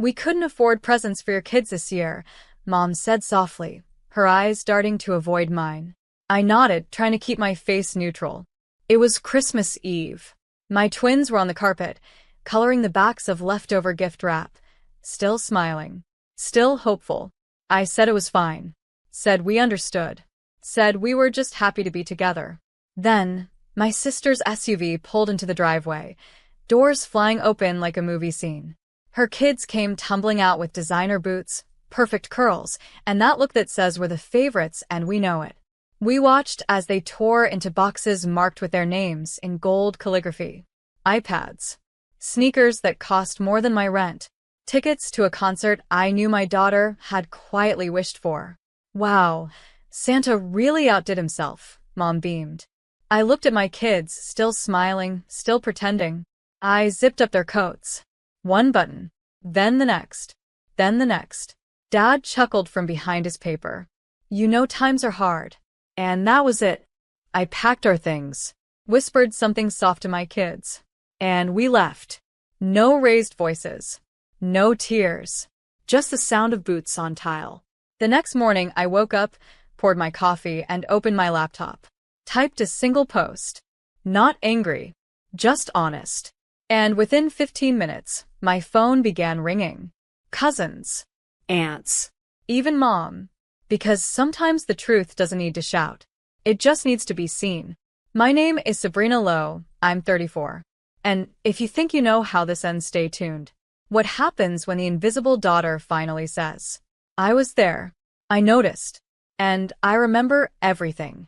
We couldn't afford presents for your kids this year, Mom said softly, her eyes darting to avoid mine. I nodded, trying to keep my face neutral. It was Christmas Eve. My twins were on the carpet, coloring the backs of leftover gift wrap, still smiling, still hopeful. I said it was fine. Said we understood. Said we were just happy to be together. Then, my sister's SUV pulled into the driveway, doors flying open like a movie scene. Her kids came tumbling out with designer boots, perfect curls, and that look that says we're the favorites and we know it. We watched as they tore into boxes marked with their names in gold calligraphy. iPads. Sneakers that cost more than my rent. Tickets to a concert I knew my daughter had quietly wished for. Wow, Santa really outdid himself, Mom beamed. I looked at my kids, still smiling, still pretending. I zipped up their coats. One button, then the next, then the next. Dad chuckled from behind his paper. You know times are hard. And that was it. I packed our things, whispered something soft to my kids, and we left. No raised voices, no tears, just the sound of boots on tile. The next morning I woke up, poured my coffee, and opened my laptop. Typed a single post. Not angry, just honest. And within 15 minutes, my phone began ringing. Cousins, aunts, even Mom. Because sometimes the truth doesn't need to shout. It just needs to be seen. My name is Sabrina Lowe, I'm 34. And if you think you know how this ends, stay tuned. What happens when the invisible daughter finally says, I was there. I noticed. And I remember everything.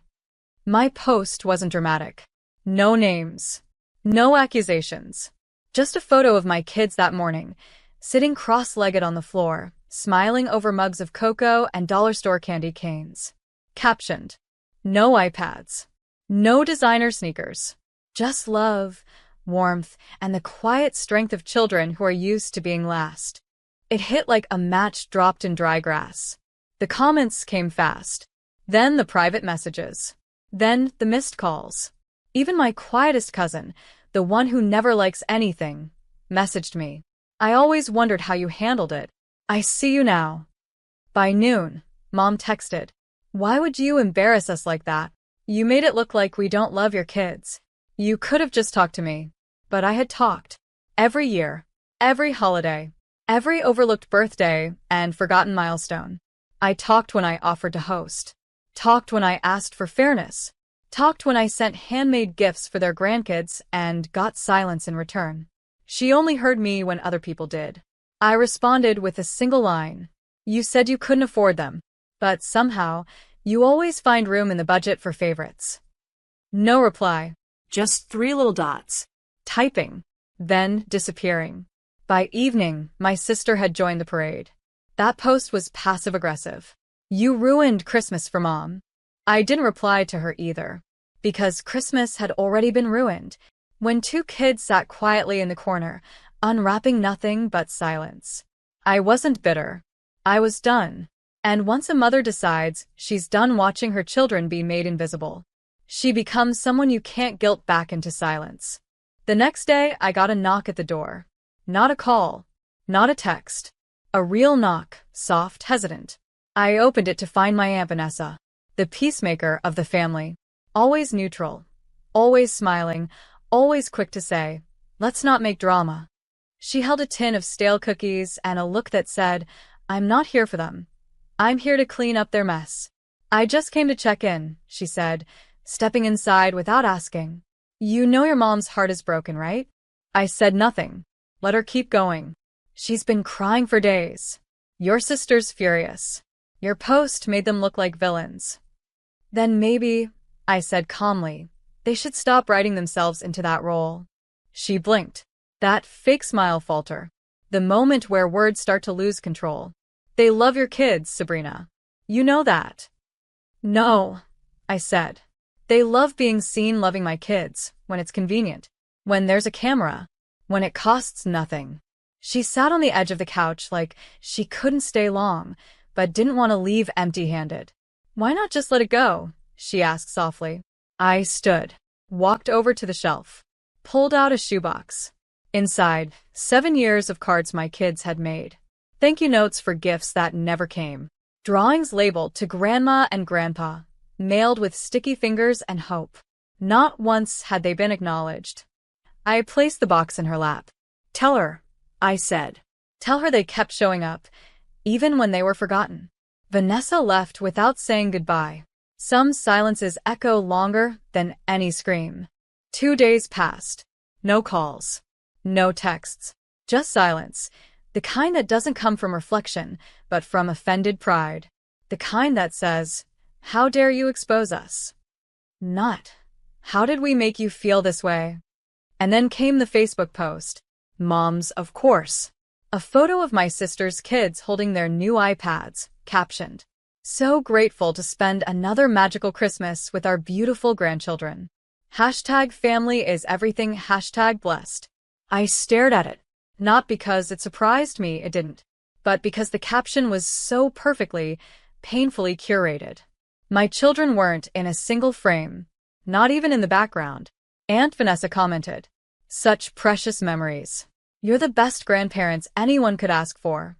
My post wasn't dramatic. No names. No accusations. Just a photo of my kids that morning, sitting cross-legged on the floor, smiling over mugs of cocoa and dollar store candy canes. Captioned, no iPads. No designer sneakers. Just love, warmth, and the quiet strength of children who are used to being last. It hit like a match dropped in dry grass. The comments came fast. Then the private messages. Then the missed calls. Even my quietest cousin, the one who never likes anything, messaged me. I always wondered how you handled it. I see you now. By noon, Mom texted. Why would you embarrass us like that? You made it look like we don't love your kids. You could have just talked to me. But I had talked. Every year. Every holiday. Every overlooked birthday and forgotten milestone. I talked when I offered to host. Talked when I asked for fairness. Talked when I sent handmade gifts for their grandkids and got silence in return. She only heard me when other people did. I responded with a single line. You said you couldn't afford them, but somehow, you always find room in the budget for favorites. No reply. Just 3 little dots. Typing. Then disappearing. By evening, my sister had joined the parade. That post was passive-aggressive. You ruined Christmas for Mom. I didn't reply to her either, because Christmas had already been ruined, when 2 kids sat quietly in the corner, unwrapping nothing but silence. I wasn't bitter. I was done. And once a mother decides she's done watching her children be made invisible, she becomes someone you can't guilt back into silence. The next day, I got a knock at the door. Not a call. Not a text. A real knock, soft, hesitant. I opened it to find my Aunt Vanessa, the peacemaker of the family. Always neutral. Always smiling. Always quick to say, let's not make drama. She held a tin of stale cookies and a look that said, I'm not here for them. I'm here to clean up their mess. I just came to check in, she said, stepping inside without asking. You know your mom's heart is broken, right? I said nothing. Let her keep going. She's been crying for days. Your sister's furious. Your post made them look like villains. Then maybe, I said calmly, they should stop writing themselves into that role. She blinked. That fake smile falter. The moment where words start to lose control. They love your kids, Sabrina. You know that. No, I said. They love being seen loving my kids, when it's convenient, when there's a camera, when it costs nothing. She sat on the edge of the couch like she couldn't stay long, but didn't want to leave empty-handed. Why not just let it go? She asked softly. I stood, walked over to the shelf, pulled out a shoebox. Inside, 7 years of cards my kids had made. Thank you notes for gifts that never came. Drawings labeled to Grandma and Grandpa, mailed with sticky fingers and hope. Not once had they been acknowledged. I placed the box in her lap. Tell her, I said. Tell her they kept showing up, even when they were forgotten. Vanessa left without saying goodbye. Some silences echo longer than any scream. 2 days passed. No calls. No texts. Just silence. The kind that doesn't come from reflection, but from offended pride. The kind that says, "How dare you expose us?" Not, "How did we make you feel this way?" And then came the Facebook post. Moms, of course. A photo of my sister's kids holding their new iPads, captioned, "So grateful to spend another magical Christmas with our beautiful grandchildren. #family is everything #blessed." I stared at it, not because it surprised me, it didn't, but because the caption was so perfectly, painfully curated. My children weren't in a single frame, not even in the background. Aunt Vanessa commented, "Such precious memories. You're the best grandparents anyone could ask for."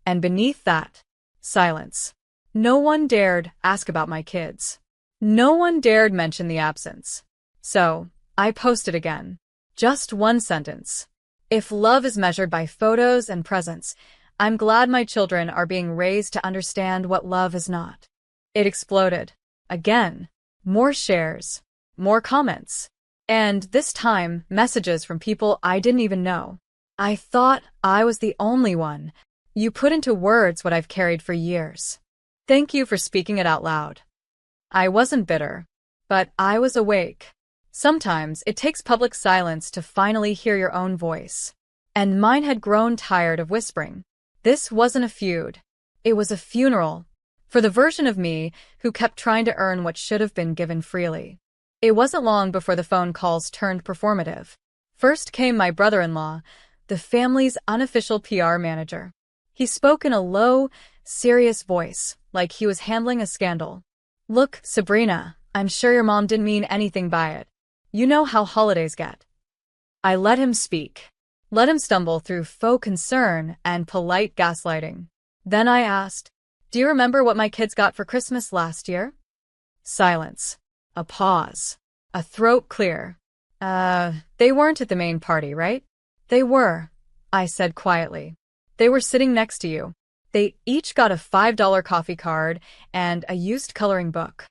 And beneath that, silence. No one dared ask about my kids. No one dared mention the absence. So, I posted again. Just one sentence. If love is measured by photos and presents, I'm glad my children are being raised to understand what love is not. It exploded. Again. More shares. More comments. And this time, messages from people I didn't even know. I thought I was the only one. You put into words what I've carried for years. Thank you for speaking it out loud. I wasn't bitter, but I was awake. Sometimes it takes public silence to finally hear your own voice. And mine had grown tired of whispering. This wasn't a feud. It was a funeral. For the version of me who kept trying to earn what should have been given freely. It wasn't long before the phone calls turned performative. First came my brother-in-law, the family's unofficial PR manager. He spoke in a low, serious voice, like he was handling a scandal. "Look, Sabrina, I'm sure your mom didn't mean anything by it. You know how holidays get." I let him speak. Let him stumble through faux concern and polite gaslighting. Then I asked, "Do you remember what my kids got for Christmas last year?" Silence. A pause. A throat clear. They weren't at the main party, right?" "They were," I said quietly. "They were sitting next to you. They each got a $5 coffee card and a used coloring book."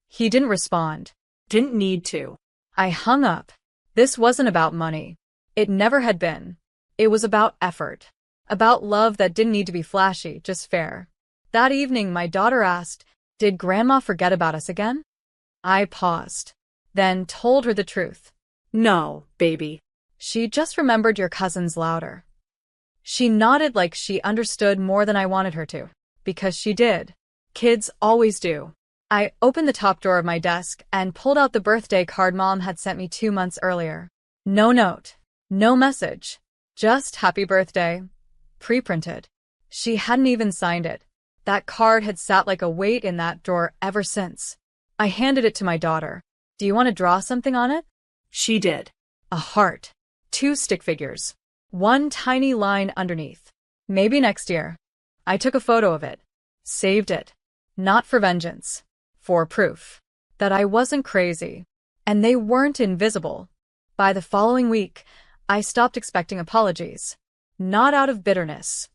He didn't respond. Didn't need to. I hung up. This wasn't about money. It never had been. It was about effort. About love that didn't need to be flashy, just fair. That evening, my daughter asked, "Did Grandma forget about us again?" I paused, then told her the truth. "No, baby. She just remembered your cousins louder." She nodded like she understood more than I wanted her to, because she did. Kids always do. I opened the top drawer of my desk and pulled out the birthday card Mom had sent me 2 months earlier. No note. No message. Just "Happy birthday." Pre-printed. She hadn't even signed it. That card had sat like a weight in that drawer ever since. I handed it to my daughter. "Do you want to draw something on it?" She did. A heart. 2 stick figures. 1 tiny line underneath. "Maybe next year." I took a photo of it. Saved it. Not for vengeance. For proof. That I wasn't crazy. And they weren't invisible. By the following week, I stopped expecting apologies. Not out of bitterness.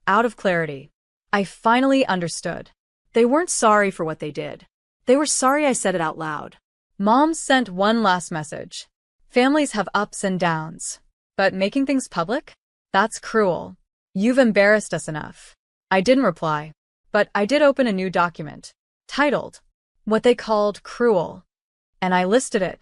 Out of clarity. I finally understood. They weren't sorry for what they did. They were sorry I said it out loud. Mom sent one last message. "Families have ups and downs. But making things public? That's cruel. You've embarrassed us enough." I didn't reply. But I did open a new document. Titled, what they called cruel. And I listed it.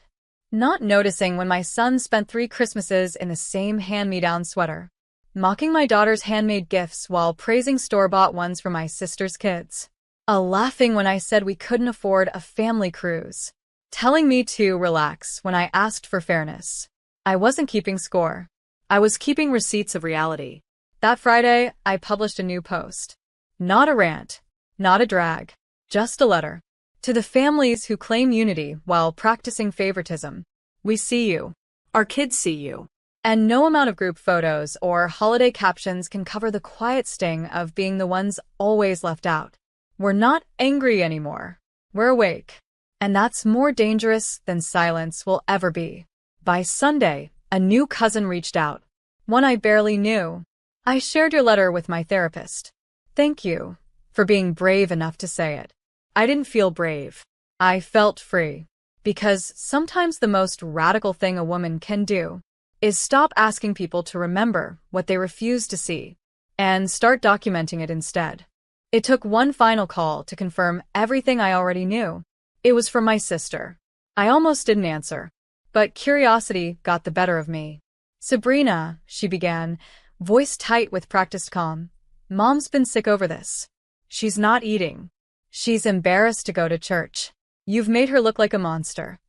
Not noticing when my son spent 3 Christmases in the same hand-me-down sweater. Mocking my daughter's handmade gifts while praising store-bought ones for my sister's kids. Laughing when I said we couldn't afford a family cruise. Telling me to relax when I asked for fairness. I wasn't keeping score. I was keeping receipts of reality. That Friday, I published a new post. Not a rant. Not a drag. Just a letter. To the families who claim unity while practicing favoritism. We see you. Our kids see you. And no amount of group photos or holiday captions can cover the quiet sting of being the ones always left out. We're not angry anymore. We're awake. And that's more dangerous than silence will ever be. By Sunday, a new cousin reached out. One I barely knew. I shared your letter with my therapist. Thank you for being brave enough to say it. I didn't feel brave. I felt free. Because sometimes the most radical thing a woman can do is stop asking people to remember what they refuse to see and start documenting it instead. It took one final call to confirm everything I already knew. It was from my sister. I almost didn't answer, but curiosity got the better of me. Sabrina, she began, voice tight with practiced calm. Mom's been sick over this. She's not eating. She's embarrassed to go to church. You've made her look like a monster.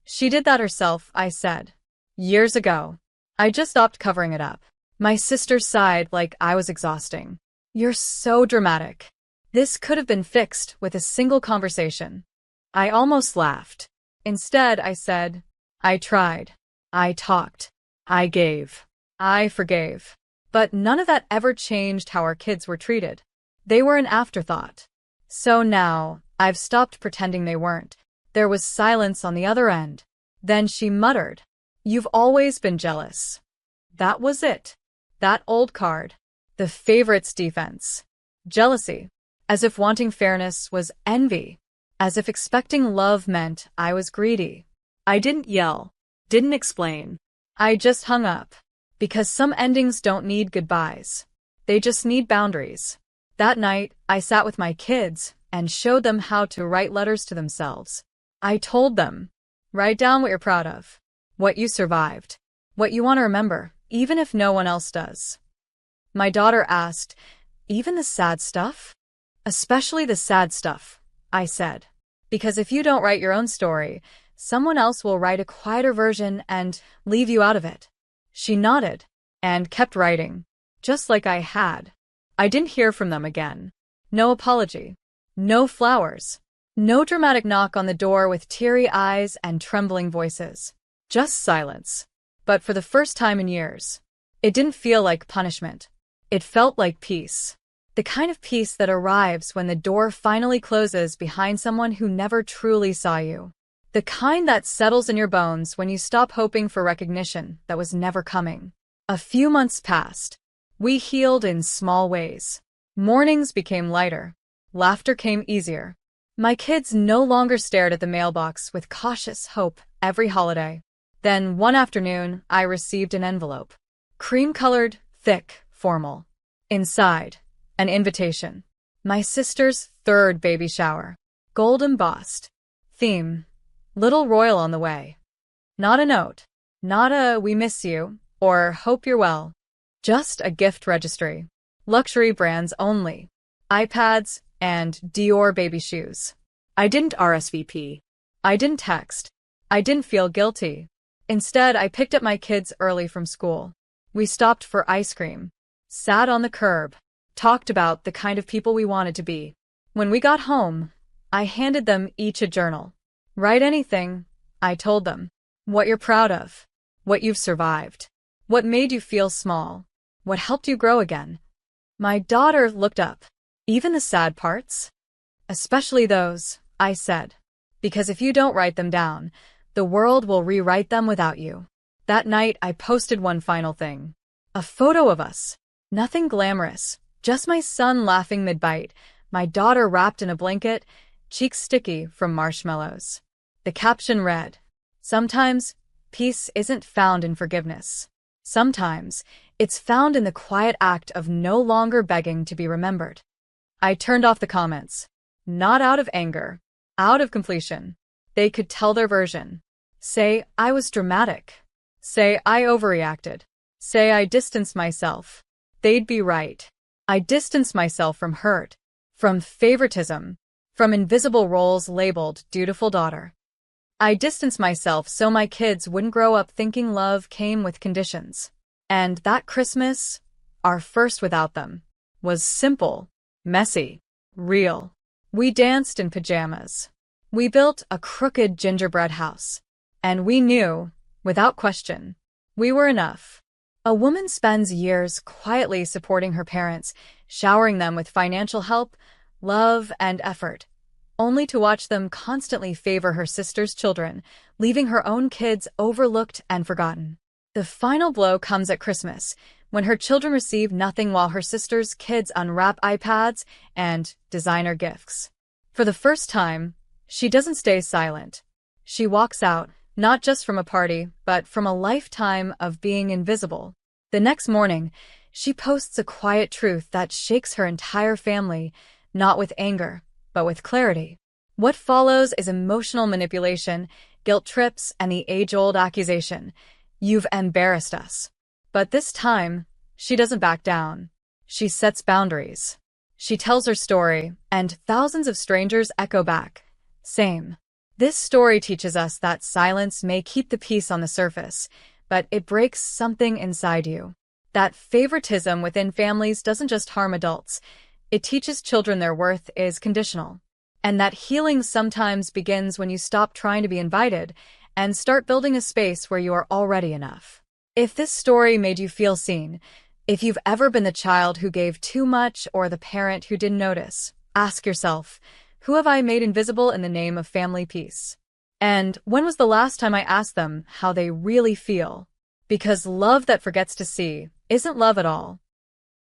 She did that herself, I said. Years ago. I just stopped covering it up. My sister sighed like I was exhausting. You're so dramatic. This could have been fixed with a single conversation. I almost laughed. Instead, I said, I tried. I talked. I gave. I forgave. But none of that ever changed how our kids were treated. They were an afterthought. So now, I've stopped pretending they weren't. There was silence on the other end. Then she muttered, You've always been jealous. That was it. That old card. The favorites defense. Jealousy. As if wanting fairness was envy. As if expecting love meant I was greedy. I didn't yell. Didn't explain. I just hung up. Because some endings don't need goodbyes. They just need boundaries. That night, I sat with my kids and showed them how to write letters to themselves. I told them, write down what you're proud of, what you survived, what you want to remember, even if no one else does. My daughter asked, even the sad stuff? Especially the sad stuff, I said. Because if you don't write your own story, someone else will write a quieter version and leave you out of it. She nodded and kept writing, just like I had. I didn't hear from them again. No apology. No flowers. No dramatic knock on the door with teary eyes and trembling voices. Just silence. But for the first time in years, it didn't feel like punishment. It felt like peace. The kind of peace that arrives when the door finally closes behind someone who never truly saw you. The kind that settles in your bones when you stop hoping for recognition that was never coming. A few months passed. We healed in small ways. Mornings became lighter. Laughter came easier. My kids no longer stared at the mailbox with cautious hope every holiday. Then one afternoon, I received an envelope. Cream-colored, thick, formal. Inside, an invitation. My sister's third baby shower. Gold embossed. Theme. Little royal on the way. Not a note. Not a we miss you or hope you're well. Just a gift registry. Luxury brands only. iPads and Dior baby shoes. I didn't RSVP. I didn't text. I didn't feel guilty. Instead, I picked up my kids early from school. We stopped for ice cream. Sat on the curb. Talked about the kind of people we wanted to be. When we got home, I handed them each a journal. Write anything, I told them. What you're proud of. What you've survived. What made you feel small. What helped you grow again. My daughter looked up. Even the sad parts? Especially those, I said. Because if you don't write them down, the world will rewrite them without you. That night, I posted one final thing. A photo of us. Nothing glamorous. Just my son laughing mid-bite, my daughter wrapped in a blanket, cheeks sticky from marshmallows. The caption read, Sometimes, peace isn't found in forgiveness. Sometimes, it's found in the quiet act of no longer begging to be remembered. I turned off the comments. Not out of anger. Out of completion. They could tell their version. Say I was dramatic. Say I overreacted. Say I distanced myself. They'd be right. I distanced myself from hurt. From favoritism. From invisible roles labeled dutiful daughter. I distanced myself so my kids wouldn't grow up thinking love came with conditions. And that Christmas, our first without them, was simple, messy, real. We danced in pajamas. We built a crooked gingerbread house. And we knew, without question, We were enough. A woman spends years quietly supporting her parents, showering them with financial help, love, and effort, only to watch them constantly favor her sister's children, leaving her own kids overlooked and forgotten. The final blow comes at Christmas, when her children receive nothing while her sister's kids unwrap iPads and designer gifts. For the first time, she doesn't stay silent. She walks out, not just from a party, but from a lifetime of being invisible. The next morning, she posts a quiet truth that shakes her entire family, not with anger, but with clarity. What follows is emotional manipulation, guilt trips, and the age-old accusation, "You've embarrassed us." But this time, she doesn't back down. She sets boundaries. She tells her story, and thousands of strangers echo back, "Same." This story teaches us that silence may keep the peace on the surface, but it breaks something inside you. That favoritism within families doesn't just harm adults, it teaches children their worth is conditional. And that healing sometimes begins when you stop trying to be invited and start building a space where you are already enough. If this story made you feel seen, if you've ever been the child who gave too much or the parent who didn't notice, ask yourself, who have I made invisible in the name of family peace? And when was the last time I asked them how they really feel? Because love that forgets to see isn't love at all.